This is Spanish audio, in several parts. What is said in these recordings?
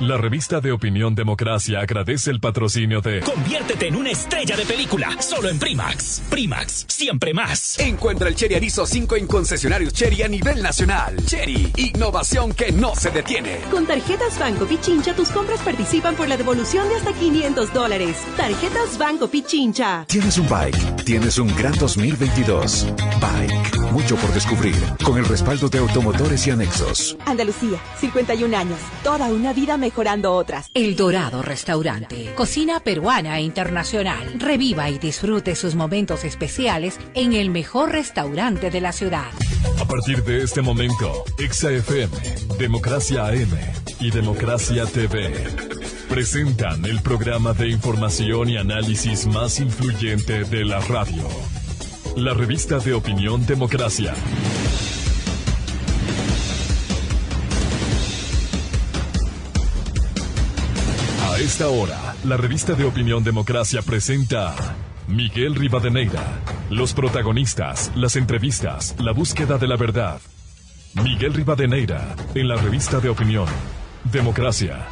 La revista de opinión Democracia agradece el patrocinio de... Conviértete en una estrella de película, solo en Primax. Primax, siempre más. Encuentra el Chery Arizo 5 en concesionarios Chery a nivel nacional. Chery, innovación que no se detiene. Con tarjetas Banco Pichincha, tus compras participan por la devolución de hasta $500. Tarjetas Banco Pichincha. Tienes un bike, tienes un gran 2022. Bike, mucho por descubrir, con el respaldo de Automotores y Anexos. Andalucía, 51 años, toda una vida mejorando otras. El Dorado Restaurante, cocina peruana e internacional. Reviva y disfrute sus momentos especiales en el mejor restaurante de la ciudad. A partir de este momento, Exa FM, Democracia AM y Democracia TV presentan el programa de información y análisis más influyente de la radio. La revista de opinión Democracia. A esta hora, la revista de opinión Democracia presenta a Miguel Rivadeneira. Los protagonistas, las entrevistas, la búsqueda de la verdad. Miguel Rivadeneira, en la revista de opinión Democracia.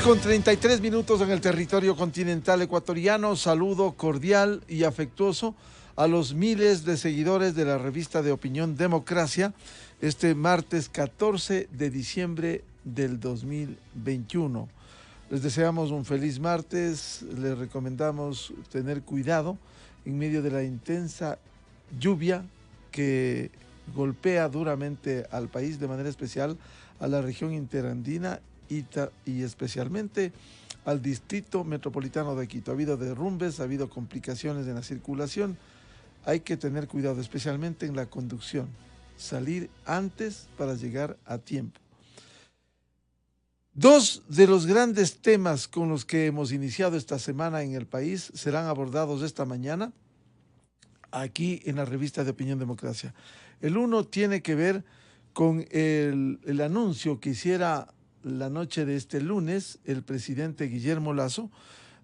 Con 33 minutos en el territorio continental ecuatoriano. Saludo cordial y afectuoso a los miles de seguidores de la revista de opinión Democracia este martes 14 de diciembre del 2021. Les deseamos un feliz martes, les recomendamos tener cuidado en medio de la intensa lluvia que golpea duramente al país, de manera especial a la región interandina y especialmente al distrito metropolitano de Quito. Ha habido derrumbes, ha habido complicaciones en la circulación. Hay que tener cuidado, especialmente en la conducción. Salir antes para llegar a tiempo. Dos de los grandes temas con los que hemos iniciado esta semana en el país serán abordados esta mañana aquí en la revista de Opinión Democracia. El uno tiene que ver con el anuncio que hiciera la noche de este lunes el presidente Guillermo Lasso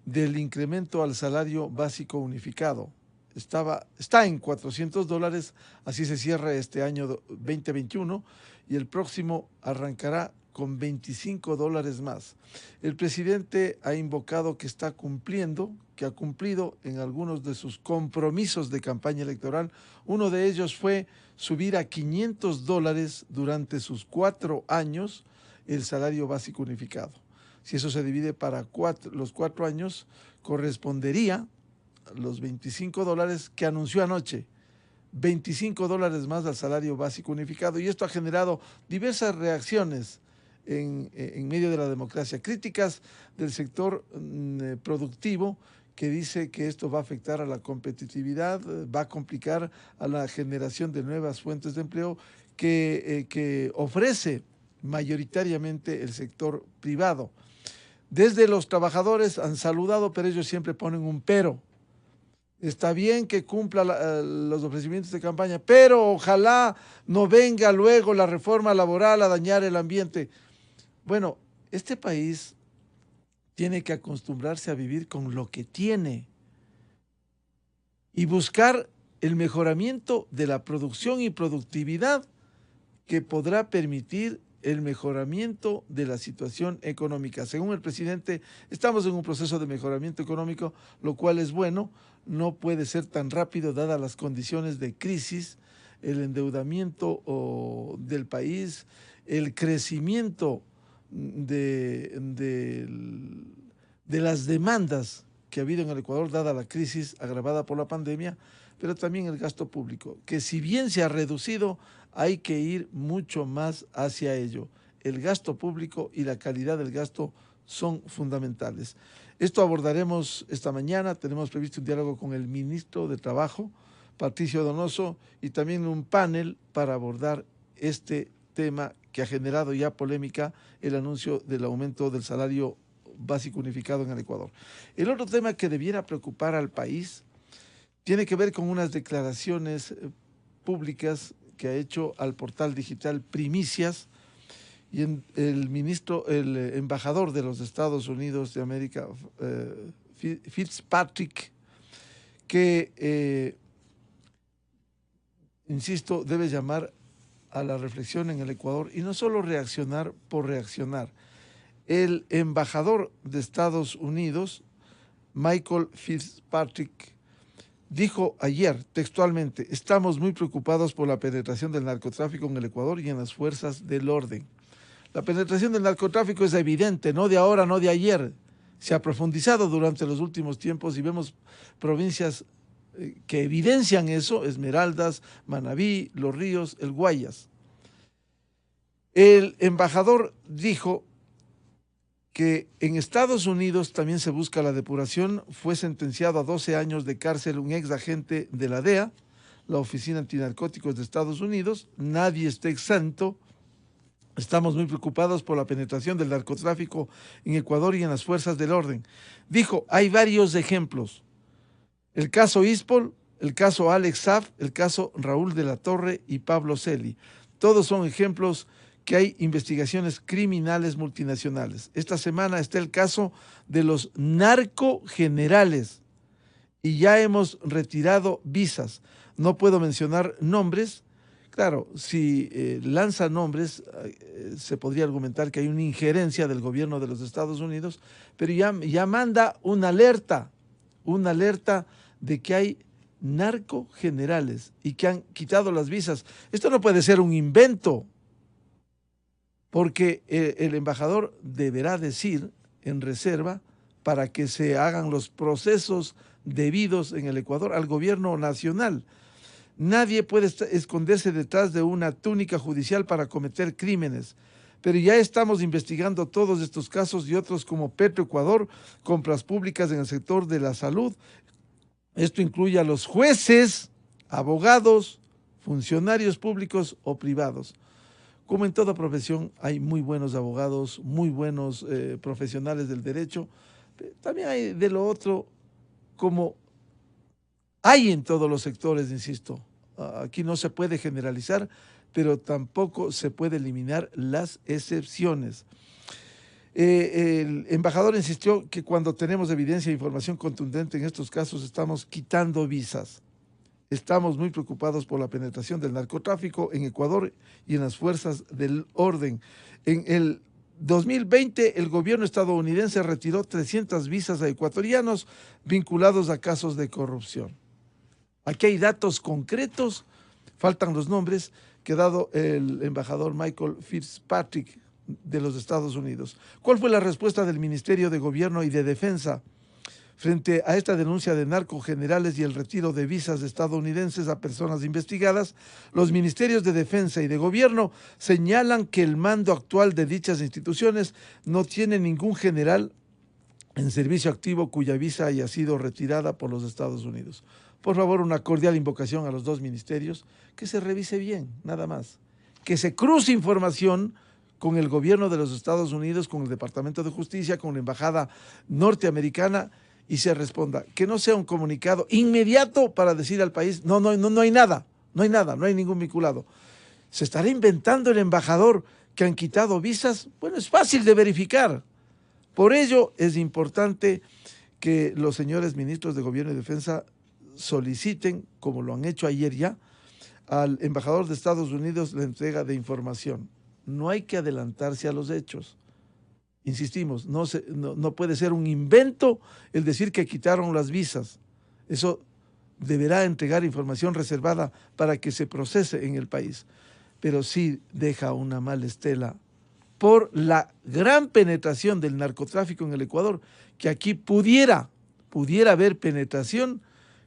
del incremento al salario básico unificado. Está en $400, así se cierra este año 2021 y el próximo arrancará con $25 más. El presidente ha invocado que está cumpliendo, que ha cumplido en algunos de sus compromisos de campaña electoral. Uno de ellos fue subir a $500 durante sus 4 años el salario básico unificado. Si eso se divide para los 4 años, correspondería a los $25 que anunció anoche, $25 más al salario básico unificado. Y esto ha generado diversas reacciones en medio de la democracia, críticas del sector productivo, que dice que esto va a afectar a la competitividad, va a complicar a la generación de nuevas fuentes de empleo que ofrece mayoritariamente el sector privado. Desde los trabajadores han saludado, pero ellos siempre ponen un pero. Está bien que cumpla los ofrecimientos de campaña, pero ojalá no venga luego la reforma laboral a dañar el ambiente. Bueno, este país tiene que acostumbrarse a vivir con lo que tiene y buscar el mejoramiento de la producción y productividad que podrá permitir el mejoramiento de la situación económica. Según el presidente, estamos en un proceso de mejoramiento económico, lo cual es bueno, no puede ser tan rápido dadas las condiciones de crisis, el endeudamiento del país, el crecimiento de las demandas que ha habido en el Ecuador dada la crisis agravada por la pandemia, pero también el gasto público, que si bien se ha reducido, hay que ir mucho más hacia ello. El gasto público y la calidad del gasto son fundamentales. Esto abordaremos esta mañana. Tenemos previsto un diálogo con el ministro de Trabajo, Patricio Donoso, y también un panel para abordar este tema que ha generado ya polémica, el anuncio del aumento del salario básico unificado en el Ecuador. El otro tema que debiera preocupar al país tiene que ver con unas declaraciones públicas que ha hecho al portal digital Primicias, y el embajador de los Estados Unidos de América, Fitzpatrick, que, insisto, debe llamar a la reflexión en el Ecuador y no solo reaccionar por reaccionar. El embajador de Estados Unidos, Michael Fitzpatrick, dijo ayer textualmente: estamos muy preocupados por la penetración del narcotráfico en el Ecuador y en las fuerzas del orden. La penetración del narcotráfico es evidente, no de ahora, no de ayer. Se ha profundizado durante los últimos tiempos y vemos provincias que evidencian eso: Esmeraldas, Manabí, Los Ríos, el Guayas. El embajador dijo que en Estados Unidos también se busca la depuración. Fue sentenciado a 12 años de cárcel un ex agente de la DEA, la Oficina Antinarcóticos de Estados Unidos. Nadie está exento. Estamos muy preocupados por la penetración del narcotráfico en Ecuador y en las fuerzas del orden. Dijo, hay varios ejemplos. El caso Ispol, el caso Alex Saab, el caso Raúl de la Torre y Pablo Celi. Todos son ejemplos que hay investigaciones criminales multinacionales. Esta semana está el caso de los narcogenerales y ya hemos retirado visas. No puedo mencionar nombres. Claro, si lanza nombres, se podría argumentar que hay una injerencia del gobierno de los Estados Unidos, pero ya manda una alerta de que hay narcogenerales y que han quitado las visas. Esto no puede ser un invento, porque el embajador deberá decir en reserva para que se hagan los procesos debidos en el Ecuador al gobierno nacional. Nadie puede esconderse detrás de una túnica judicial para cometer crímenes. Pero ya estamos investigando todos estos casos y otros como Petroecuador, compras públicas en el sector de la salud. Esto incluye a los jueces, abogados, funcionarios públicos o privados. Como en toda profesión, hay muy buenos abogados, muy buenos profesionales del derecho. También hay de lo otro, como hay en todos los sectores, insisto. Aquí no se puede generalizar, pero tampoco se puede eliminar las excepciones. El embajador insistió que cuando tenemos evidencia e información contundente en estos casos estamos quitando visas. Estamos muy preocupados por la penetración del narcotráfico en Ecuador y en las fuerzas del orden. En el 2020, el gobierno estadounidense retiró 300 visas a ecuatorianos vinculados a casos de corrupción. Aquí hay datos concretos, faltan los nombres que ha dado el embajador Michael Fitzpatrick de los Estados Unidos. ¿Cuál fue la respuesta del Ministerio de Gobierno y de Defensa frente a esta denuncia de narcogenerales y el retiro de visas estadounidenses a personas investigadas? Los ministerios de Defensa y de Gobierno señalan que el mando actual de dichas instituciones no tiene ningún general en servicio activo cuya visa haya sido retirada por los Estados Unidos. Por favor, una cordial invocación a los dos ministerios, que se revise bien, nada más. Que se cruce información con el gobierno de los Estados Unidos, con el Departamento de Justicia, con la Embajada norteamericana y se responda. Que no sea un comunicado inmediato para decir al país, no hay nada, no hay ningún vinculado. ¿Se estará inventando el embajador que han quitado visas? Bueno, es fácil de verificar. Por ello es importante que los señores ministros de Gobierno y Defensa soliciten, como lo han hecho ayer ya, al embajador de Estados Unidos la entrega de información. No hay que adelantarse a los hechos. Insistimos, no puede ser un invento el decir que quitaron las visas. Eso deberá entregar información reservada para que se procese en el país. Pero sí deja una mala estela por la gran penetración del narcotráfico en el Ecuador, que aquí pudiera haber penetración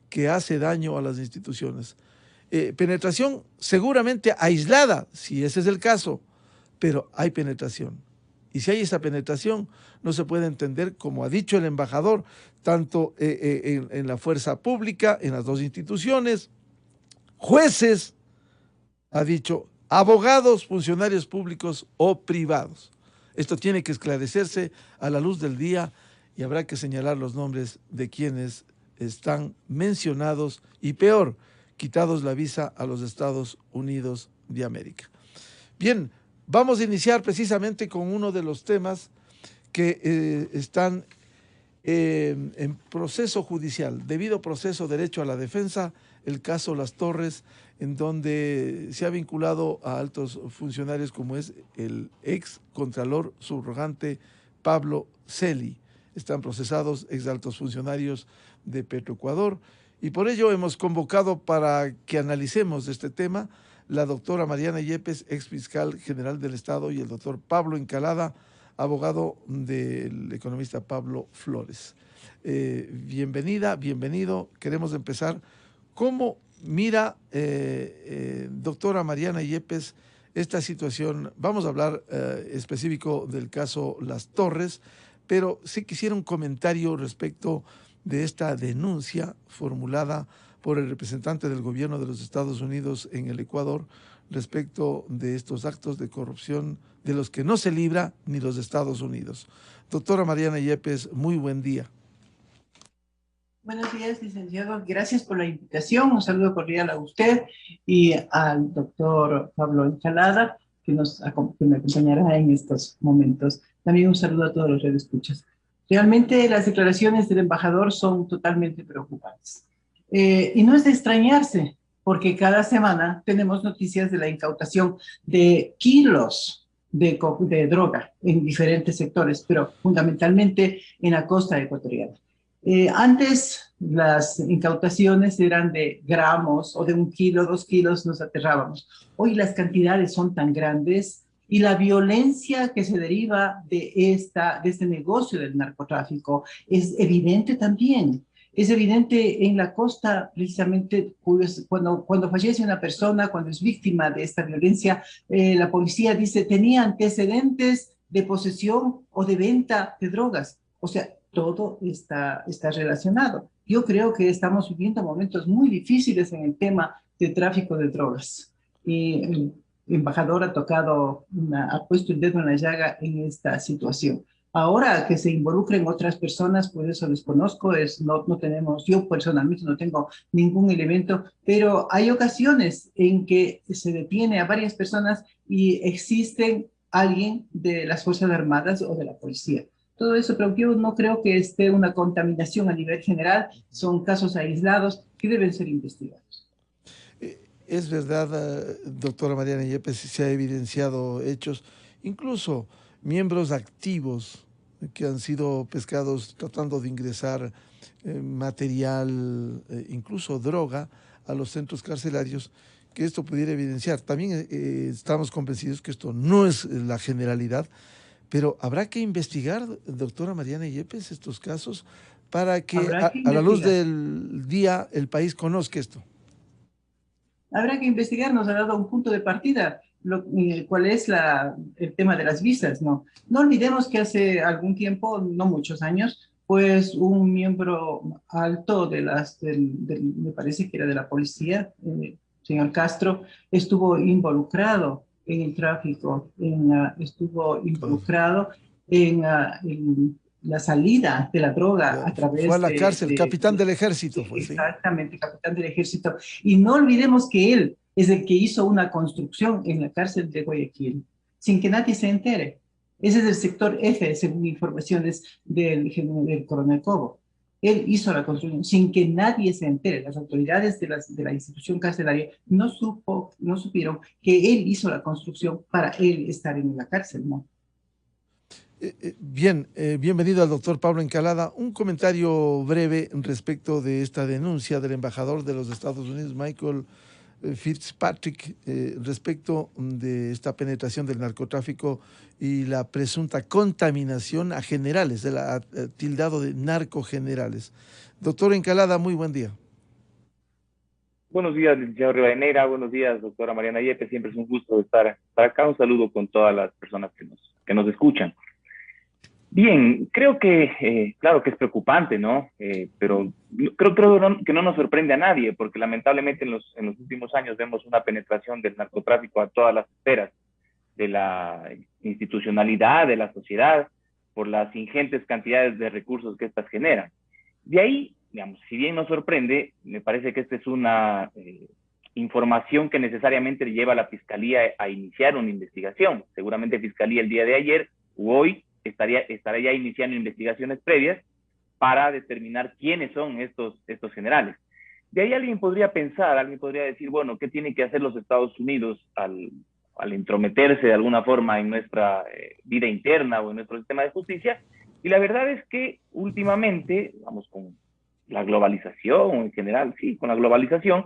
que hace daño a las instituciones. Penetración seguramente aislada, si ese es el caso, pero hay penetración. Y si hay esa penetración, no se puede entender, como ha dicho el embajador, tanto en la fuerza pública, en las dos instituciones, jueces, ha dicho, abogados, funcionarios públicos o privados. Esto tiene que esclarecerse a la luz del día y habrá que señalar los nombres de quienes están mencionados y peor, quitados la visa a los Estados Unidos de América. Bien, vamos a iniciar precisamente con uno de los temas que están en proceso judicial, debido proceso derecho a la defensa, el caso Las Torres, en donde se ha vinculado a altos funcionarios como es el ex contralor subrogante Pablo Celi. Están procesados ex altos funcionarios de Petroecuador y por ello hemos convocado para que analicemos este tema la doctora Mariana Yepes, ex fiscal general del Estado, y el doctor Pablo Encalada, abogado del economista Pablo Flores. Bienvenida, bienvenido. Queremos empezar. ¿Cómo mira, doctora Mariana Yepes, esta situación? Vamos a hablar específico del caso Las Torres, pero sí quisiera un comentario respecto de esta denuncia formulada por el representante del gobierno de los Estados Unidos en el Ecuador respecto de estos actos de corrupción de los que no se libra ni los Estados Unidos. Doctora Mariana Yepes, muy buen día. Buenos días, licenciado. Gracias por la invitación. Un saludo cordial a usted y al doctor Pablo Encalada, que me acompañará en estos momentos. También un saludo a todos los radioescuchas. Realmente las declaraciones del embajador son totalmente preocupantes. Y no es de extrañarse, porque cada semana tenemos noticias de la incautación de kilos de droga en diferentes sectores, pero fundamentalmente en la costa ecuatoriana. Antes las incautaciones eran de gramos o de 1 kilo, 2 kilos, nos aterrábamos. Hoy las cantidades son tan grandes y la violencia que se deriva de este negocio del narcotráfico es evidente también. Es evidente en la costa, precisamente, pues, cuando fallece una persona, cuando es víctima de esta violencia, la policía dice tenía antecedentes de posesión o de venta de drogas. O sea, todo está relacionado. Yo creo que estamos viviendo momentos muy difíciles en el tema de tráfico de drogas. Y el embajador ha puesto el dedo en la llaga en esta situación. Ahora que se involucren otras personas, pues eso desconozco, no tenemos, yo personalmente no tengo ningún elemento, pero hay ocasiones en que se detiene a varias personas y existen alguien de las Fuerzas Armadas o de la policía. Todo eso, pero yo no creo que esté una contaminación a nivel general, son casos aislados que deben ser investigados. Es verdad, doctora Mariana Yepes, se ha evidenciado hechos, incluso miembros activos que han sido pescados tratando de ingresar material, incluso droga, a los centros carcelarios, que esto pudiera evidenciar. También estamos convencidos que esto no es la generalidad, pero habrá que investigar, doctora Mariana Yepes, estos casos para que a la luz del día el país conozca esto. Habrá que investigar, nos ha dado un punto de partida, cuál es el tema de las visas, ¿no? No olvidemos que hace algún tiempo, no muchos años, pues un miembro alto me parece que era de la policía, señor Castro, estuvo involucrado en el tráfico, estuvo involucrado en la salida de la droga a través de... Fue a la cárcel, capitán del ejército. Fue, exactamente, capitán del ejército. Y no olvidemos que él es el que hizo una construcción en la cárcel de Guayaquil, sin que nadie se entere. Ese es el sector F, según informaciones del coronel Cobo. Él hizo la construcción sin que nadie se entere. Las autoridades de la institución carcelaria no supieron que él hizo la construcción para él estar en la cárcel, ¿no? Bien, bienvenido al doctor Pablo Encalada. Un comentario breve respecto de esta denuncia del embajador de los Estados Unidos, Michael Fitzpatrick, respecto de esta penetración del narcotráfico y la presunta contaminación a generales, de la tildado de narcogenerales. Doctor Encalada, muy buen día. Buenos días, licenciado Rivadeneira. Buenos días, doctora Mariana Yepes. Siempre es un gusto estar acá. Un saludo con todas las personas que nos escuchan. Bien, creo que, claro que es preocupante, ¿no? Pero creo que no nos sorprende a nadie, porque lamentablemente en los últimos años vemos una penetración del narcotráfico a todas las esferas de la institucionalidad, de la sociedad, por las ingentes cantidades de recursos que estas generan. De ahí digamos, si bien nos sorprende, me parece que esta es una información que necesariamente lleva a la Fiscalía a iniciar una investigación. Seguramente Fiscalía el día de ayer u hoy estará ya iniciando investigaciones previas para determinar quiénes son estos generales. De ahí alguien podría pensar, alguien podría decir, bueno, ¿qué tienen que hacer los Estados Unidos al entrometerse de alguna forma en nuestra vida interna o en nuestro sistema de justicia? Y la verdad es que últimamente, vamos, con la globalización en general, sí, con la globalización,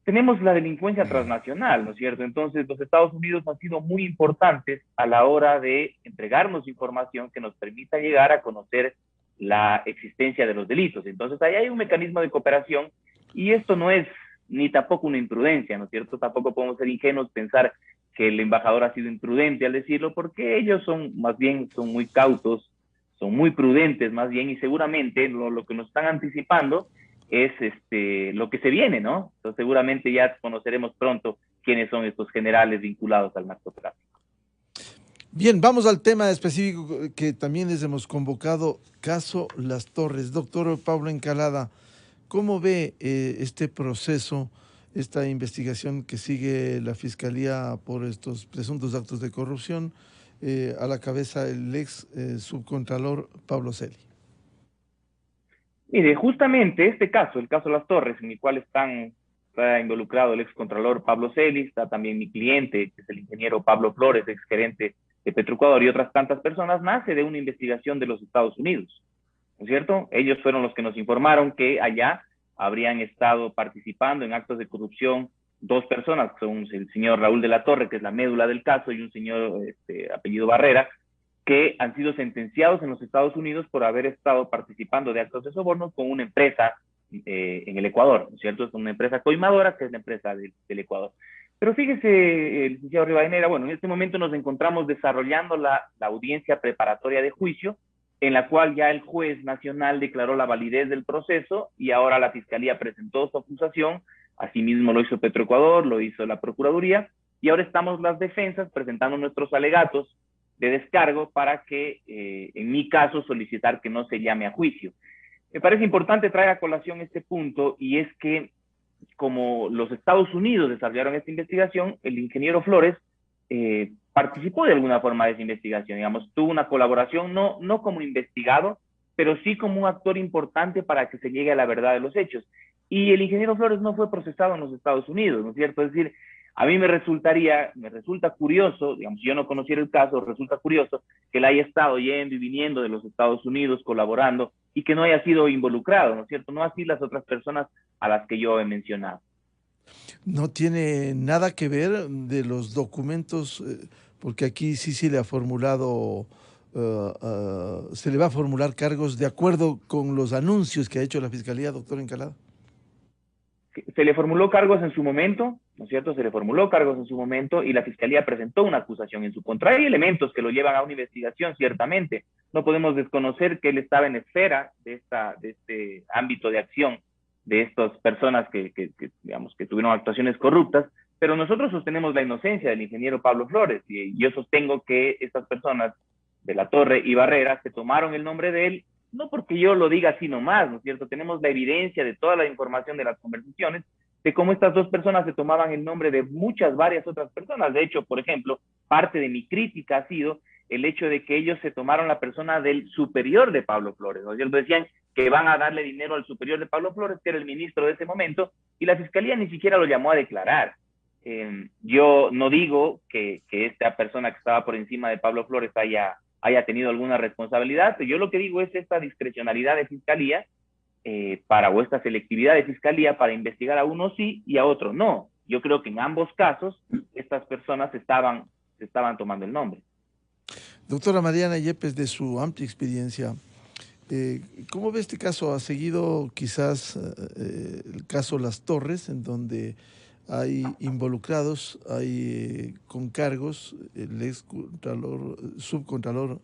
tenemos la delincuencia transnacional, ¿no es cierto? Entonces, los Estados Unidos han sido muy importantes a la hora de entregarnos información que nos permita llegar a conocer la existencia de los delitos. Entonces, ahí hay un mecanismo de cooperación y esto no es ni tampoco una imprudencia, ¿no es cierto? Tampoco podemos ser ingenuos, pensar que el embajador ha sido imprudente al decirlo, porque ellos son muy cautos, son muy prudentes más bien, y seguramente lo que nos están anticipando es lo que se viene, ¿no? Entonces seguramente ya conoceremos pronto quiénes son estos generales vinculados al narcotráfico. Bien, vamos al tema específico que también les hemos convocado, caso Las Torres. Doctor Pablo Encalada, ¿cómo ve este proceso, esta investigación que sigue la Fiscalía por estos presuntos actos de corrupción, a la cabeza el ex subcontralor Pablo Celi? Mire, justamente este caso, el caso Las Torres, en el cual está involucrado el excontralor Pablo Celi, está también mi cliente, que es el ingeniero Pablo Flores, exgerente de Petroecuador, y otras tantas personas, nace de una investigación de los Estados Unidos, ¿no es cierto? Ellos fueron los que nos informaron que allá habrían estado participando en actos de corrupción dos personas, que son el señor Raúl de la Torre, que es la médula del caso, y un señor apellido Barrera, que han sido sentenciados en los Estados Unidos por haber estado participando de actos de soborno con una empresa en el Ecuador, ¿no es cierto? Es una empresa coimadora, que es la empresa del Ecuador. Pero fíjese, el licenciado Rivadeneira, bueno, en este momento nos encontramos desarrollando la audiencia preparatoria de juicio, en la cual ya el juez nacional declaró la validez del proceso y ahora la Fiscalía presentó su acusación, asimismo lo hizo Petroecuador, lo hizo la Procuraduría, y ahora estamos las defensas presentando nuestros alegatos de descargo para que, en mi caso, solicitar que no se llame a juicio. Me parece importante traer a colación este punto, y es que como los Estados Unidos desarrollaron esta investigación, el ingeniero Flores participó de alguna forma de esa investigación, digamos, tuvo una colaboración, no como investigado, pero sí como un actor importante para que se llegue a la verdad de los hechos. Y el ingeniero Flores no fue procesado en los Estados Unidos, ¿no es cierto? Es decir, a mí me resulta curioso, digamos, si yo no conociera el caso, resulta curioso que él haya estado yendo y viniendo de los Estados Unidos, colaborando, y que no haya sido involucrado, ¿no es cierto? No así las otras personas a las que yo he mencionado. No tiene nada que ver de los documentos, porque aquí sí se le ha formulado, se le va a formular cargos de acuerdo con los anuncios que ha hecho la Fiscalía, doctor Encalada. Se le formuló cargos en su momento, ¿no es cierto? Se le formuló cargos en su momento y la Fiscalía presentó una acusación en su contra. Hay elementos que lo llevan a una investigación, ciertamente. No podemos desconocer que él estaba en esfera de este ámbito de acción de estas personas que digamos, que tuvieron actuaciones corruptas, pero nosotros sostenemos la inocencia del ingeniero Pablo Flores, y yo sostengo que estas personas de la Torre y Barrera se tomaron el nombre de él, no porque yo lo diga así nomás, ¿no es cierto? Tenemos la evidencia de toda la información de las conversaciones, de cómo estas dos personas se tomaban el nombre de varias otras personas. De hecho, por ejemplo, parte de mi crítica ha sido el hecho de que ellos se tomaron la persona del superior de Pablo Flores, ¿no? Ellos decían que van a darle dinero al superior de Pablo Flores, que era el ministro de ese momento, y la Fiscalía ni siquiera lo llamó a declarar. Yo no digo que esta persona que estaba por encima de Pablo Flores haya tenido alguna responsabilidad, pero yo lo que digo es esta discrecionalidad de Fiscalía, o esta selectividad de Fiscalía para investigar a uno sí y a otro no. Yo creo que en ambos casos estas personas se estaban tomando el nombre. Doctora Mariana Yepes, de su amplia experiencia, ¿cómo ve este caso? ¿Ha seguido quizás el caso Las Torres, en donde hay involucrados, hay con cargos el ex subcontralor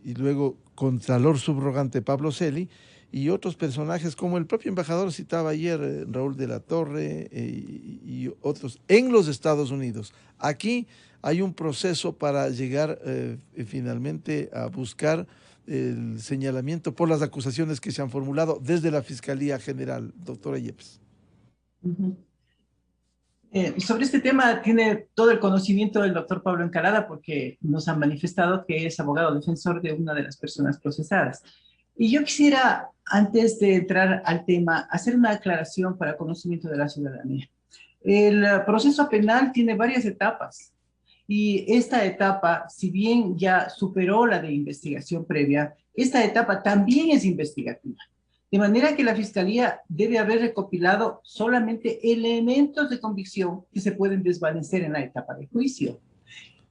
y luego contralor subrogante Pablo Celi, y otros personajes como el propio embajador citaba ayer, Raúl de la Torre, y otros en los Estados Unidos? Aquí hay un proceso para llegar finalmente a buscar el señalamiento por las acusaciones que se han formulado desde la Fiscalía General, doctora Yepes? Sobre este tema tiene todo el conocimiento el doctor Pablo Encalada, porque nos ha manifestado que es abogado defensor de una de las personas procesadas. Y yo quisiera, antes de entrar al tema, hacer una aclaración para conocimiento de la ciudadanía. El proceso penal tiene varias etapas, y esta etapa, si bien ya superó la de investigación previa, esta etapa también es investigativa. De manera que la Fiscalía debe haber recopilado solamente elementos de convicción que se pueden desvanecer en la etapa de juicio.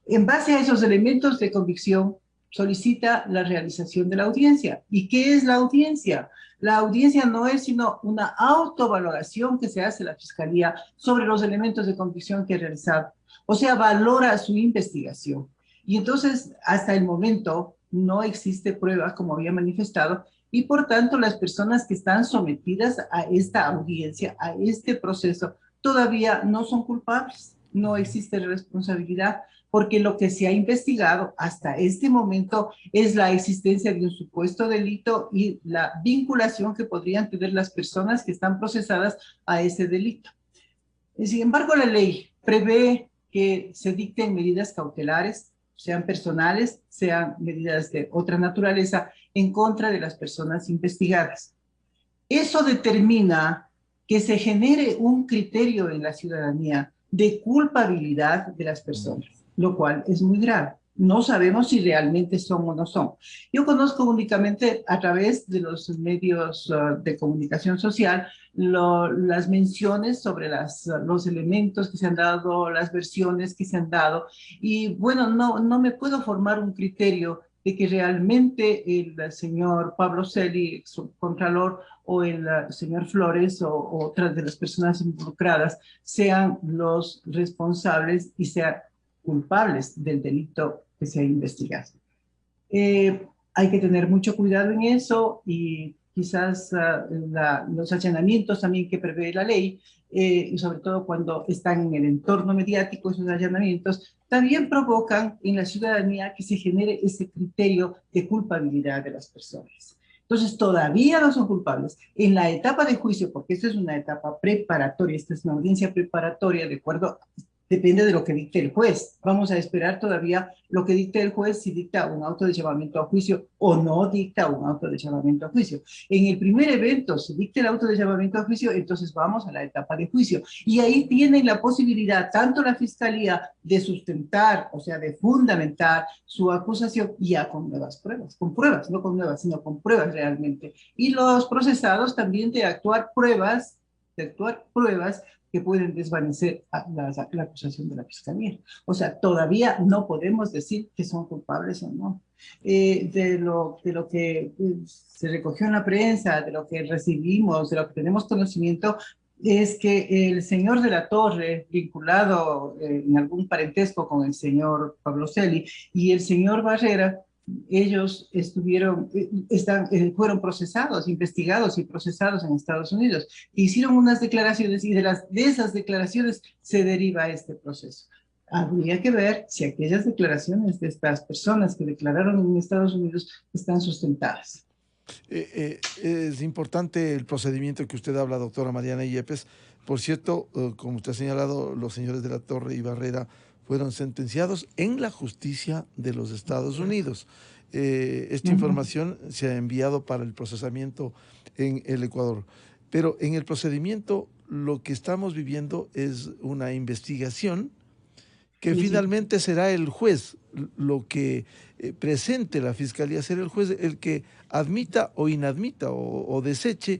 En base a esos elementos de convicción, solicita la realización de la audiencia. ¿Y qué es la audiencia? La audiencia no es sino una autovaloración que se hace la Fiscalía sobre los elementos de convicción que ha realizado. O sea, valora su investigación. Y entonces, hasta el momento, no existe prueba, como había manifestado, y por tanto, las personas que están sometidas a esta audiencia, a este proceso, todavía no son culpables. No existe responsabilidad, porque lo que se ha investigado hasta este momento es la existencia de un supuesto delito y la vinculación que podrían tener las personas que están procesadas a ese delito. Sin embargo, la ley prevé que se dicten medidas cautelares, sean personales, sean medidas de otra naturaleza, en contra de las personas investigadas. Eso determina que se genere un criterio en la ciudadanía de culpabilidad de las personas, lo cual es muy grave. No sabemos si realmente son o no son. Yo conozco únicamente a través de los medios de comunicación social las menciones sobre los elementos que se han dado, las versiones que se han dado, y bueno, no me puedo formar un criterio de que realmente el señor Pablo Celi, subcontralor, o el señor Flores o otras de las personas involucradas sean los responsables y sean culpables del delito que se ha investigado. Hay que tener mucho cuidado en eso, y quizás los allanamientos también que prevé la ley, y sobre todo cuando están en el entorno mediático, esos allanamientos también provocan en la ciudadanía que se genere ese criterio de culpabilidad de las personas. Entonces, todavía no son culpables. En la etapa de juicio, porque esta es una etapa preparatoria, esta es una audiencia preparatoria, de acuerdo, depende de lo que dicte el juez. Vamos a esperar todavía lo que dicte el juez, si dicta un auto de llamamiento a juicio o no dicta un auto de llamamiento a juicio. En el primer evento, si dicta el auto de llamamiento a juicio, entonces vamos a la etapa de juicio. Y ahí tienen la posibilidad, tanto la Fiscalía, de sustentar, o sea, de fundamentar su acusación ya con nuevas pruebas. Con pruebas, no con nuevas, sino con pruebas realmente. Y los procesados también de actuar pruebas que pueden desvanecer la acusación de la Fiscalía. O sea, todavía no podemos decir que son culpables o no. De lo que se recogió en la prensa, de lo que recibimos, de lo que tenemos conocimiento, es que el señor de la Torre, vinculado en algún parentesco con el señor Pablo Celi, y el señor Barrera, ellos fueron procesados, investigados y procesados en Estados Unidos. Hicieron unas declaraciones, y de esas declaraciones se deriva este proceso. Habría que ver si aquellas declaraciones de estas personas que declararon en Estados Unidos están sustentadas. Es importante el procedimiento que usted habla, doctora Mariana Yepes. Por cierto, como usted ha señalado, los señores de la Torre y Barrera fueron sentenciados en la justicia de los Estados Unidos. Esta información se ha enviado para el procesamiento en el Ecuador. Pero en el procedimiento lo que estamos viviendo es una investigación que finalmente será el juez lo que presente la Fiscalía, será el juez el que admita o inadmita o deseche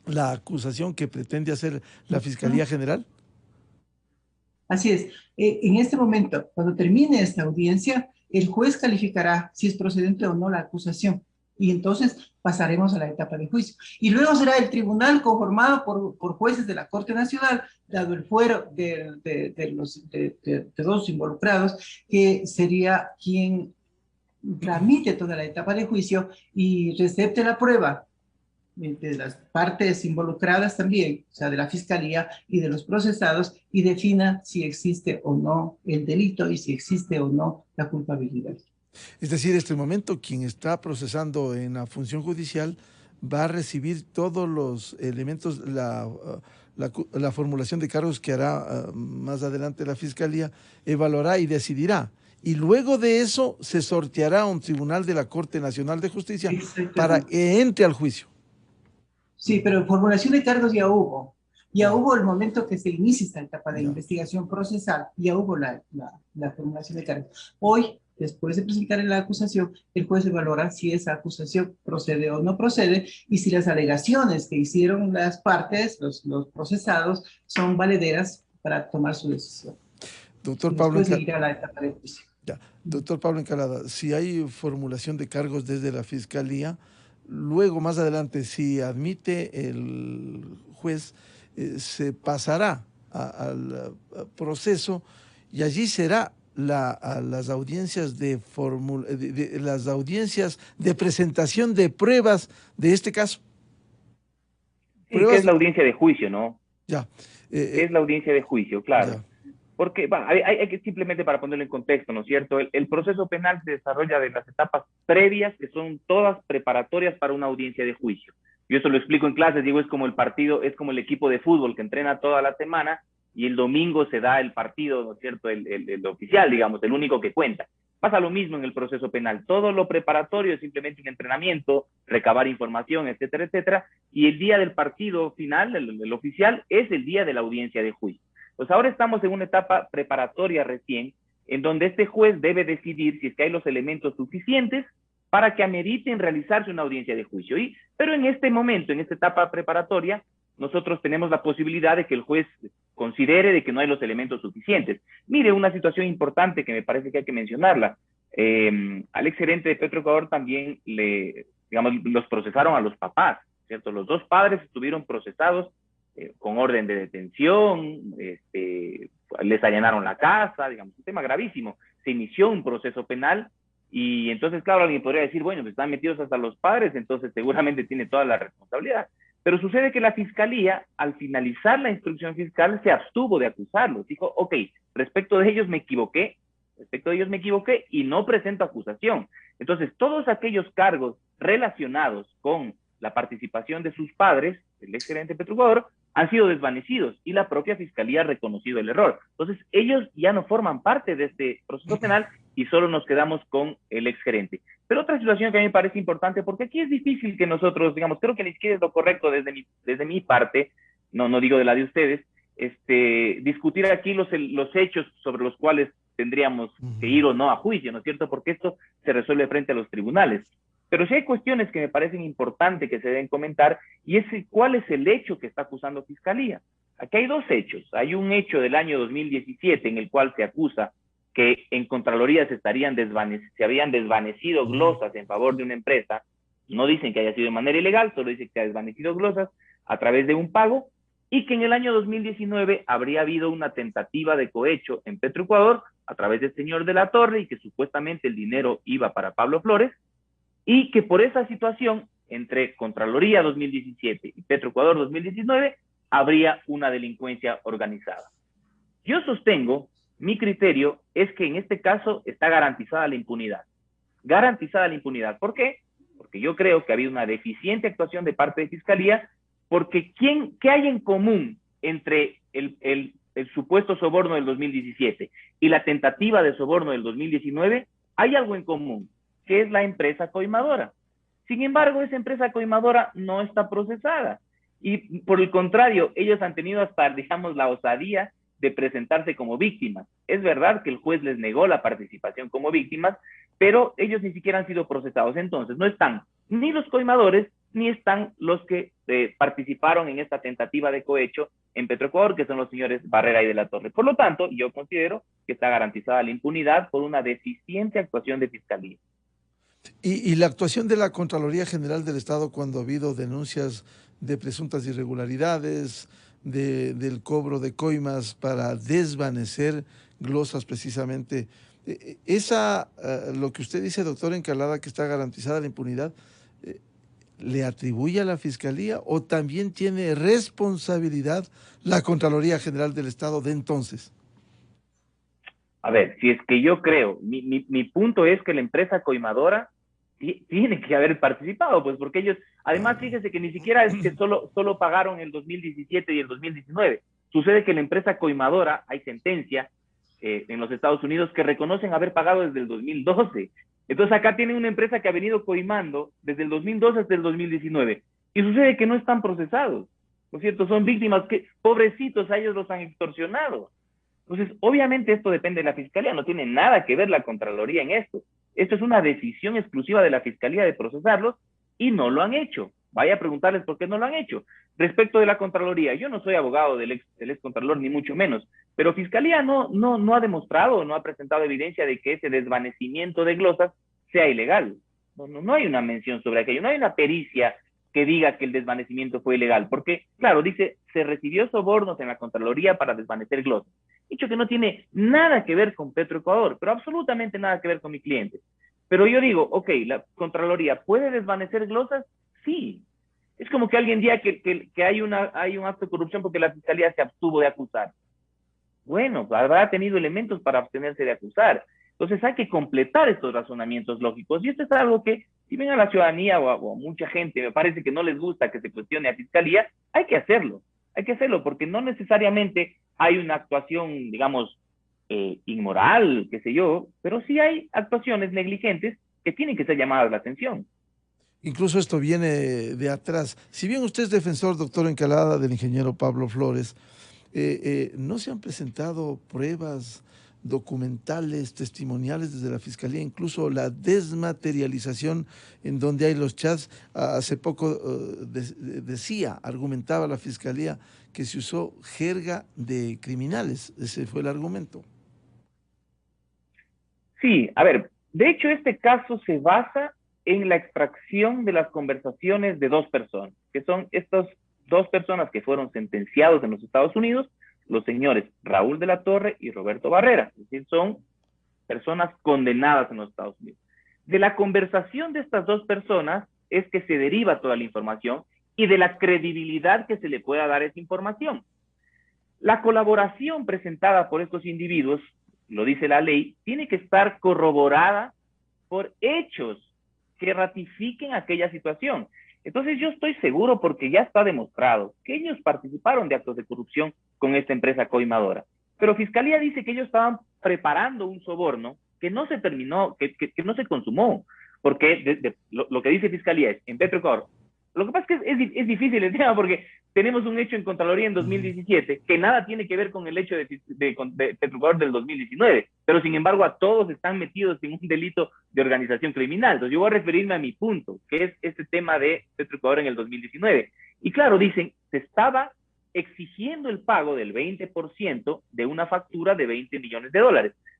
la acusación que pretende hacer la Fiscalía General. Así es. En este momento, cuando termine esta audiencia, el juez calificará si es procedente o no la acusación. Y entonces pasaremos a la etapa de juicio. Y luego será el tribunal conformado por jueces de la Corte Nacional, dado el fuero de los involucrados, que sería quien tramite toda la etapa de juicio y recepte la prueba de las partes involucradas también, o sea, de la Fiscalía y de los procesados, y defina si existe o no el delito y si existe o no la culpabilidad. Es decir, en este momento quien está procesando en la función judicial va a recibir todos los elementos, la formulación de cargos que hará más adelante la Fiscalía, evaluará y decidirá. Y luego de eso se sorteará a un tribunal de la Corte Nacional de Justicia para que entre al juicio. Sí, pero formulación de cargos ya hubo. Ya hubo el momento que se inicia esta etapa de investigación procesal, ya hubo la formulación de cargos. Hoy, después de presentar la acusación, el juez evaluará si esa acusación procede o no procede y si las alegaciones que hicieron las partes, los procesados, son valederas para tomar su decisión. Doctor Pablo Después seguirá la etapa de juicio. Doctor Pablo Encalada, si hay formulación de cargos desde la Fiscalía, luego más adelante, si admite el juez, se pasará al proceso y allí será las audiencias las audiencias de presentación de pruebas de este caso. Sí, que es la audiencia de juicio, ¿no? Ya. Es la audiencia de juicio, claro. Ya. Porque hay que simplemente para ponerlo en contexto, ¿no es cierto? El proceso penal se desarrolla de las etapas previas, que son todas preparatorias para una audiencia de juicio. Yo eso lo explico en clases, digo, es como el partido, es como el equipo de fútbol que entrena toda la semana y el domingo se da el partido, ¿no es cierto? El oficial, digamos, el único que cuenta. Pasa lo mismo en el proceso penal. Todo lo preparatorio es simplemente un entrenamiento, recabar información, etcétera, etcétera. Y el día del partido final, el oficial, es el día de la audiencia de juicio. Pues ahora estamos en una etapa preparatoria recién, en donde este juez debe decidir si es que hay los elementos suficientes para que ameriten realizarse una audiencia de juicio. Pero en este momento, en esta etapa preparatoria, nosotros tenemos la posibilidad de que el juez considere de que no hay los elementos suficientes. Mire, una situación importante que me parece que hay que mencionarla. Al exgerente de Petroecuador también los procesaron a los papás, ¿cierto? Los dos padres estuvieron procesados con orden de detención, les allanaron la casa, digamos, un tema gravísimo. Se inició un proceso penal y entonces, claro, alguien podría decir, bueno, pues están metidos hasta los padres, entonces seguramente tiene toda la responsabilidad. Pero sucede que la Fiscalía, al finalizar la instrucción fiscal, se abstuvo de acusarlos. Dijo, ok, respecto de ellos me equivoqué y no presento acusación. Entonces, todos aquellos cargos relacionados con la participación de sus padres, el exgerente Petroecuador, han sido desvanecidos y la propia Fiscalía ha reconocido el error. Entonces, ellos ya no forman parte de este proceso penal y solo nos quedamos con el exgerente. Pero otra situación que a mí me parece importante, porque aquí es difícil que nosotros, digamos, creo que ni siquiera es lo correcto desde mi parte, no digo de la de ustedes, discutir aquí los hechos sobre los cuales tendríamos que ir o no a juicio, ¿no es cierto? Porque esto se resuelve frente a los tribunales. Pero sí hay cuestiones que me parecen importantes que se deben comentar, y es cuál es el hecho que está acusando Fiscalía. Aquí hay dos hechos. Hay un hecho del año 2017 en el cual se acusa que en Contraloría se habían desvanecido glosas en favor de una empresa. No dicen que haya sido de manera ilegal, solo dicen que ha desvanecido glosas a través de un pago, y que en el año 2019 habría habido una tentativa de cohecho en Petroecuador a través del señor de la Torre y que supuestamente el dinero iba para Pablo Flores, y que por esa situación, entre Contraloría 2017 y Petroecuador 2019, habría una delincuencia organizada. Yo sostengo, mi criterio es que en este caso está garantizada la impunidad. Garantizada la impunidad. ¿Por qué? Porque yo creo que ha habido una deficiente actuación de parte de Fiscalía, porque ¿qué hay en común entre el supuesto soborno del 2017 y la tentativa de soborno del 2019? Hay algo en común, que es la empresa coimadora. Sin embargo, esa empresa coimadora no está procesada. Y por el contrario, ellos han tenido hasta, digamos, la osadía de presentarse como víctimas. Es verdad que el juez les negó la participación como víctimas, pero ellos ni siquiera han sido procesados. Entonces, no están ni los coimadores, ni están los que participaron en esta tentativa de cohecho en Petroecuador, que son los señores Barrera y de la Torre. Por lo tanto, yo considero que está garantizada la impunidad por una deficiente actuación de Fiscalía. Y la actuación de la Contraloría General del Estado cuando ha habido denuncias de presuntas irregularidades, del cobro de coimas para desvanecer glosas precisamente, lo que usted dice, doctor Encalada, que está garantizada la impunidad, ¿le atribuye a la Fiscalía o también tiene responsabilidad la Contraloría General del Estado de entonces? A ver, si es que yo creo, mi punto es que la empresa coimadora tiene que haber participado, pues porque ellos, además fíjese que ni siquiera es que solo pagaron el 2017 y el 2019. Sucede que la empresa coimadora, hay sentencia en los Estados Unidos que reconocen haber pagado desde el 2012. Entonces acá tienen una empresa que ha venido coimando desde el 2012 hasta el 2019. Y sucede que no están procesados, ¿no es cierto? Son víctimas que, pobrecitos, a ellos los han extorsionado. Entonces, obviamente esto depende de la Fiscalía, no tiene nada que ver la Contraloría en esto. Esto es una decisión exclusiva de la Fiscalía de procesarlos y no lo han hecho. Vaya a preguntarles por qué no lo han hecho. Respecto de la Contraloría, yo no soy abogado del ex Contralor, ni mucho menos, pero Fiscalía no ha demostrado, no ha presentado evidencia de que ese desvanecimiento de glosas sea ilegal. No hay una mención sobre aquello, no hay una pericia que diga que el desvanecimiento fue ilegal, porque, claro, dice, se recibió sobornos en la Contraloría para desvanecer glosas. Dicho que no tiene nada que ver con Petroecuador, pero absolutamente nada que ver con mi cliente. Pero yo digo, ok, ¿la Contraloría puede desvanecer glosas? Sí. Es como que alguien diga que hay un acto de corrupción porque la Fiscalía se abstuvo de acusar. Bueno, habrá tenido elementos para abstenerse de acusar. Entonces hay que completar estos razonamientos lógicos. Y esto es algo que, si bien a la ciudadanía o a mucha gente me parece que no les gusta que se cuestione a Fiscalía, hay que hacerlo. Hay que hacerlo porque no necesariamente hay una actuación, digamos, inmoral, qué sé yo, pero sí hay actuaciones negligentes que tienen que ser llamadas la atención. Incluso esto viene de atrás. Si bien usted es defensor, doctor Encalada, del ingeniero Pablo Flores, ¿no se han presentado pruebas documentales, testimoniales desde la Fiscalía, incluso la desmaterialización en donde hay los chats? Hace poco argumentaba la Fiscalía que se usó jerga de criminales. Ese fue el argumento. Sí, a ver, de hecho este caso se basa en la extracción de las conversaciones de dos personas, que son estas dos personas que fueron sentenciados en los Estados Unidos, los señores Raúl de la Torre y Roberto Barrera, es decir, son personas condenadas en los Estados Unidos. De la conversación de estas dos personas es que se deriva toda la información y de la credibilidad que se le pueda dar a esa información. La colaboración presentada por estos individuos, lo dice la ley, tiene que estar corroborada por hechos que ratifiquen aquella situación. Entonces yo estoy seguro, porque ya está demostrado, que ellos participaron de actos de corrupción con esta empresa coimadora. Pero Fiscalía dice que ellos estaban preparando un soborno que no se terminó, que no se consumó, porque lo que dice Fiscalía es, en Petroecuador, lo que pasa es que es difícil el tema, porque tenemos un hecho en Contraloría en 2017 que nada tiene que ver con el hecho de Petroecuador del 2019, pero sin embargo a todos están metidos en un delito de organización criminal. Entonces yo voy a referirme a mi punto, que es este tema de Petroecuador en el 2019. Y claro, dicen, se estaba exigiendo el pago del 20% de una factura de $20 millones.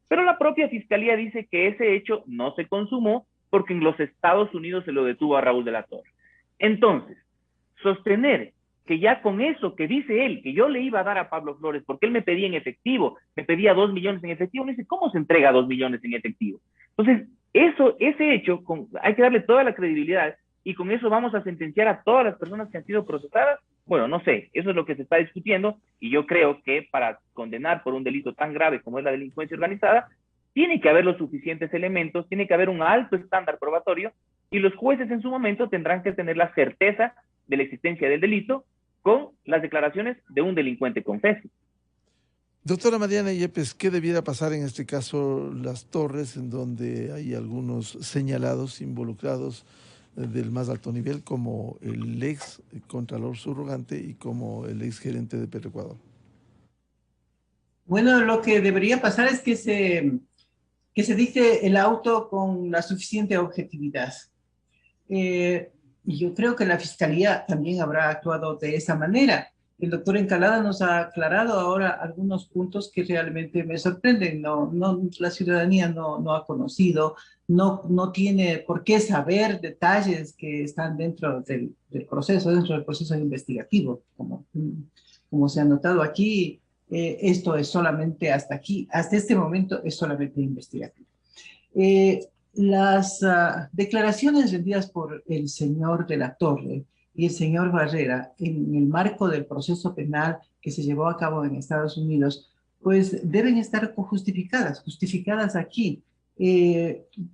Pero la propia Fiscalía dice que ese hecho no se consumó porque en los Estados Unidos se lo detuvo a Raúl de la Torre. Entonces, sostener que ya con eso que dice él, que yo le iba a dar a Pablo Flores, porque él me pedía en efectivo, me pedía 2 millones en efectivo, me dice, ¿cómo se entrega 2 millones en efectivo? Entonces, ese hecho, hay que darle toda la credibilidad, y con eso vamos a sentenciar a todas las personas que han sido procesadas. Bueno, no sé, eso es lo que se está discutiendo, y yo creo que para condenar por un delito tan grave como es la delincuencia organizada, tiene que haber los suficientes elementos, tiene que haber un alto estándar probatorio, y los jueces en su momento tendrán que tener la certeza de la existencia del delito con las declaraciones de un delincuente confeso. Doctora Mariana Yepes, ¿qué debiera pasar en este caso Las Torres, en donde hay algunos señalados, involucrados del más alto nivel, como el ex contralor subrogante y como el ex gerente de Petroecuador? Bueno, lo que debería pasar es que se dicte el auto con la suficiente objetividad. Y yo creo que la Fiscalía también habrá actuado de esa manera. El doctor Encalada nos ha aclarado ahora algunos puntos que realmente me sorprenden. La ciudadanía no ha conocido, no tiene por qué saber detalles que están dentro del proceso investigativo. Como se ha notado aquí, esto es solamente hasta aquí, hasta este momento es solamente investigativo. Las declaraciones rendidas por el señor de la Torre y el señor Barrera en el marco del proceso penal que se llevó a cabo en Estados Unidos pues deben estar justificadas aquí.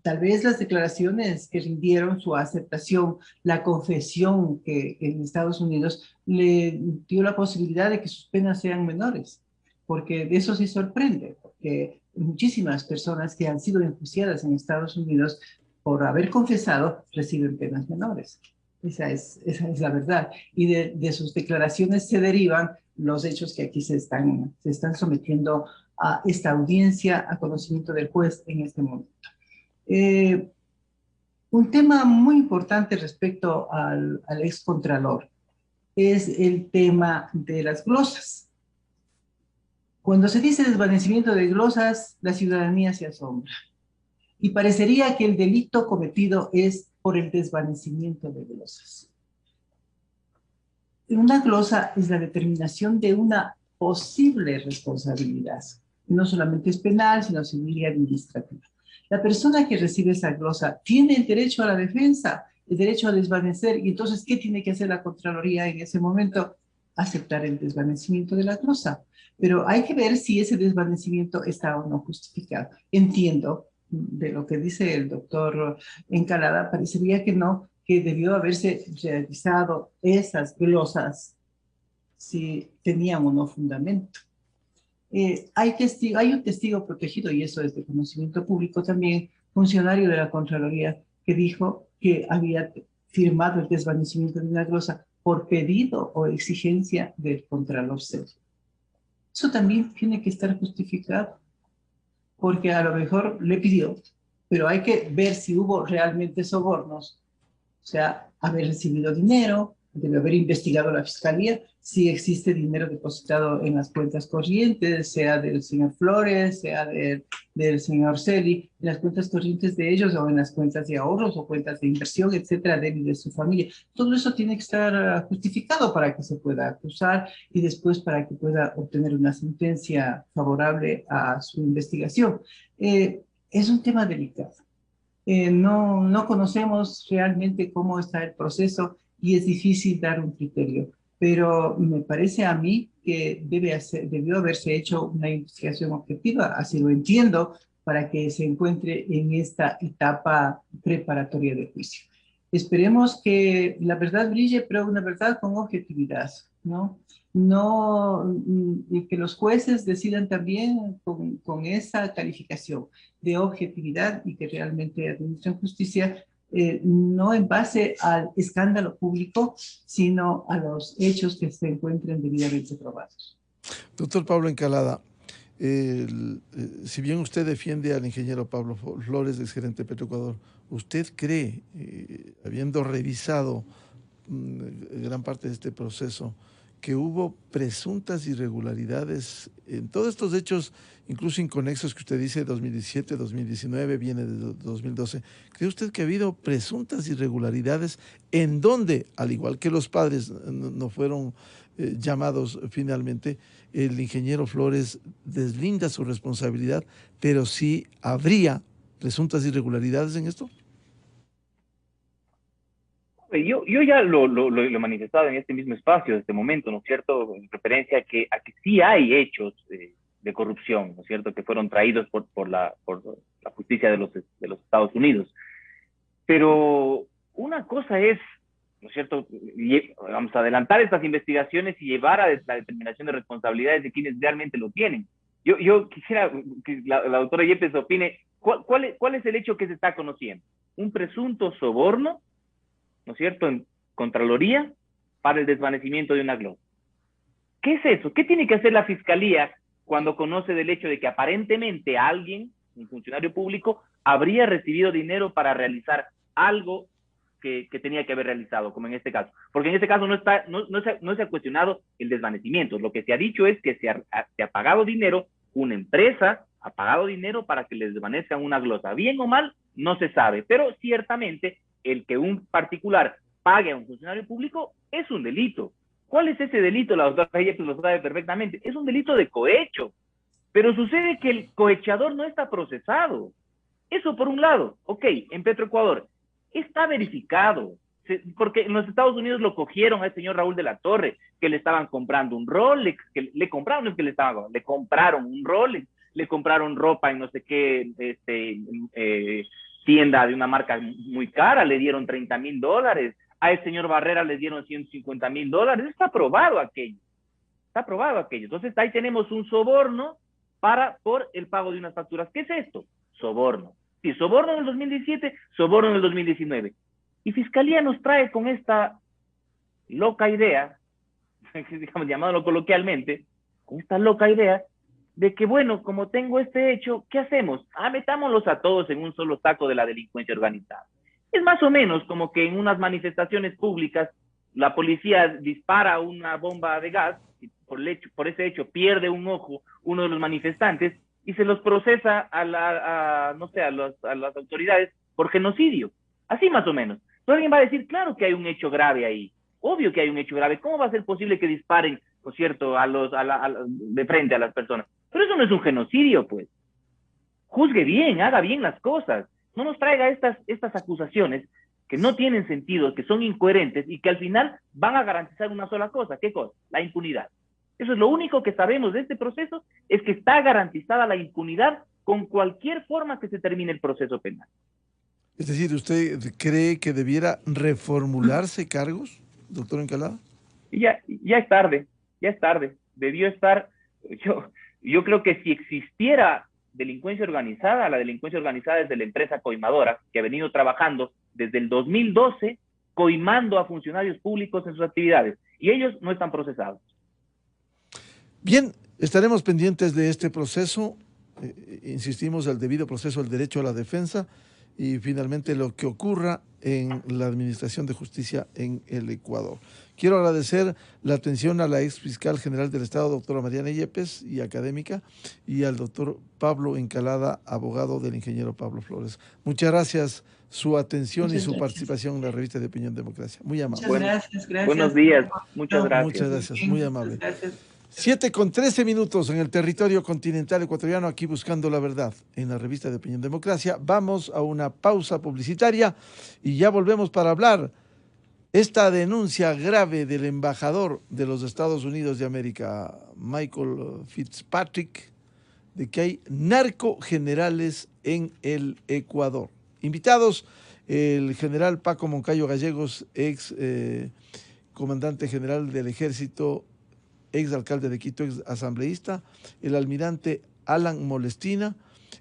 Tal vez las declaraciones que rindieron, su aceptación, la confesión que en Estados Unidos le dio la posibilidad de que sus penas sean menores, porque de eso sí sorprende, porque muchísimas personas que han sido enjuiciadas en Estados Unidos por haber confesado reciben penas menores. Esa es la verdad. Y de sus declaraciones se derivan los hechos que aquí se están sometiendo a esta audiencia, a conocimiento del juez en este momento. Un tema muy importante respecto al excontralor es el tema de las glosas. Cuando se dice desvanecimiento de glosas, la ciudadanía se asombra. Y parecería que el delito cometido es por el desvanecimiento de glosas. Una glosa es la determinación de una posible responsabilidad. No solamente es penal, sino civil y administrativa. La persona que recibe esa glosa tiene el derecho a la defensa, el derecho a desvanecer, y entonces, ¿qué tiene que hacer la Contraloría en ese momento? Aceptar el desvanecimiento de la glosa. Pero hay que ver si ese desvanecimiento está o no justificado. Entiendo, de lo que dice el doctor Encalada, parecería que no, que debió haberse realizado esas glosas si tenían o no fundamento. Hay un testigo protegido, y eso es de conocimiento público también, funcionario de la Contraloría, que dijo que había firmado el desvanecimiento de una glosa por pedido o exigencia del Contralor César. Eso también tiene que estar justificado, porque a lo mejor le pidió, pero hay que ver si hubo realmente sobornos, o sea, haber recibido dinero, debe haber investigado la Fiscalía si existe dinero depositado en las cuentas corrientes, sea del señor Flores, sea del señor Celi, en las cuentas corrientes de ellos o en las cuentas de ahorros o cuentas de inversión, etcétera, de él y de su familia. Todo eso tiene que estar justificado para que se pueda acusar y después para que pueda obtener una sentencia favorable a su investigación. Es un tema delicado. No conocemos realmente cómo está el proceso y es difícil dar un criterio, pero me parece a mí que debió haberse hecho una investigación objetiva, así lo entiendo, para que se encuentre en esta etapa preparatoria de juicio. Esperemos que la verdad brille, pero una verdad con objetividad, ¿no? Y que los jueces decidan también con esa calificación de objetividad y que realmente administren justicia, no en base al escándalo público, sino a los hechos que se encuentren debidamente probados. Doctor Pablo Encalada, si bien usted defiende al ingeniero Pablo Flores, exgerente de Petroecuador, ¿usted cree, habiendo revisado gran parte de este proceso, que hubo presuntas irregularidades en todos estos hechos, incluso inconexos que usted dice, 2017, 2019, viene de 2012? ¿Cree usted que ha habido presuntas irregularidades en donde, al igual que los padres no fueron llamados finalmente, el ingeniero Flores deslinda su responsabilidad, pero sí habría presuntas irregularidades en esto? Yo ya lo he manifestado en este mismo espacio, en este momento, ¿no es cierto?, en referencia a que sí hay hechos de corrupción, ¿no es cierto?, que fueron traídos por la justicia de los Estados Unidos. Pero una cosa es, ¿no es cierto?, vamos a adelantar estas investigaciones y llevar a la determinación de responsabilidades de quienes realmente lo tienen. Yo quisiera que la doctora Yepes opine, ¿cuál es el hecho que se está conociendo? ¿Un presunto soborno, ¿no es cierto?, en Contraloría para el desvanecimiento de una glosa? ¿Qué es eso? ¿Qué tiene que hacer la Fiscalía cuando conoce del hecho de que aparentemente alguien, un funcionario público, habría recibido dinero para realizar algo que tenía que haber realizado, como en este caso? Porque en este caso no se ha cuestionado el desvanecimiento. Lo que se ha dicho es que se ha pagado dinero, una empresa ha pagado dinero para que les desvanezcan una glosa. Bien o mal, no se sabe, pero ciertamente el que un particular pague a un funcionario público es un delito. ¿Cuál es ese delito? La doctora Yepes lo sabe perfectamente. Es un delito de cohecho. Pero sucede que el cohechador no está procesado. Eso por un lado. Ok, en Petroecuador está verificado, porque en los Estados Unidos lo cogieron al señor Raúl de la Torre, que le estaban comprando un Rolex, que le compraron, no es que le compraron un Rolex, le compraron ropa en no sé qué tienda de una marca muy cara, le dieron $30,000, a el señor Barrera le dieron $150,000, está aprobado aquello. Entonces ahí tenemos un soborno por el pago de unas facturas. ¿Qué es esto? Soborno. Sí, soborno en el 2017, soborno en el 2019. Y Fiscalía nos trae con esta loca idea, digamos, llamándolo coloquialmente, con esta loca idea de que, bueno, como tengo este hecho, ¿qué hacemos? Metámoslos a todos en un solo saco de la delincuencia organizada. Es más o menos como que en unas manifestaciones públicas la policía dispara una bomba de gas y por ese hecho pierde un ojo uno de los manifestantes y se los procesa a las autoridades por genocidio. Así más o menos. Entonces alguien va a decir, claro que hay un hecho grave ahí. Obvio que hay un hecho grave. ¿Cómo va a ser posible que disparen, ¿no es cierto?, de frente a las personas? Pero eso no es un genocidio, pues. Juzgue bien, haga bien las cosas. No nos traiga estas acusaciones que no tienen sentido, que son incoherentes y que al final van a garantizar una sola cosa. ¿Qué cosa? La impunidad. Eso es lo único que sabemos de este proceso, es que está garantizada la impunidad con cualquier forma que se termine el proceso penal. Es decir, ¿usted cree que debiera reformularse cargos, doctor Encalada? Ya es tarde. Debió estar, yo creo que si existiera delincuencia organizada, la delincuencia organizada es de la empresa coimadora, que ha venido trabajando desde el 2012, coimando a funcionarios públicos en sus actividades, y ellos no están procesados. Bien, estaremos pendientes de este proceso, insistimos, el debido proceso, el derecho a la defensa, y finalmente lo que ocurra en la Administración de Justicia en el Ecuador. Quiero agradecer la atención a la ex fiscal general del Estado, doctora Mariana Yepes, y académica, y al doctor Pablo Encalada, abogado del ingeniero Pablo Flores. Muchas gracias su atención y su participación en la revista de Opinión Democracia. Muy amable. Muchas gracias. Buenos días. Muchas gracias. Muchas gracias, muy amable. Gracias. 7:13 en el territorio continental ecuatoriano, aquí buscando la verdad en la revista de Opinión Democracia. Vamos a una pausa publicitaria y ya volvemos para hablar esta denuncia grave del embajador de los Estados Unidos de América, Michael Fitzpatrick, de que hay narcogenerales en el Ecuador. Invitados, el general Paco Moncayo Gallegos, ex comandante general del Ejército, ex alcalde de Quito, ex asambleísta, el almirante Alan Molestina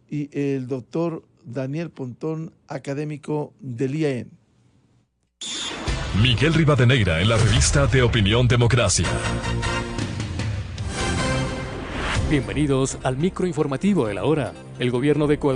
y el doctor Daniel Pontón, académico del IAEN. Miguel Rivadeneira en la revista de Opinión Democracia. Bienvenidos al microinformativo de la hora. El gobierno de Ecuador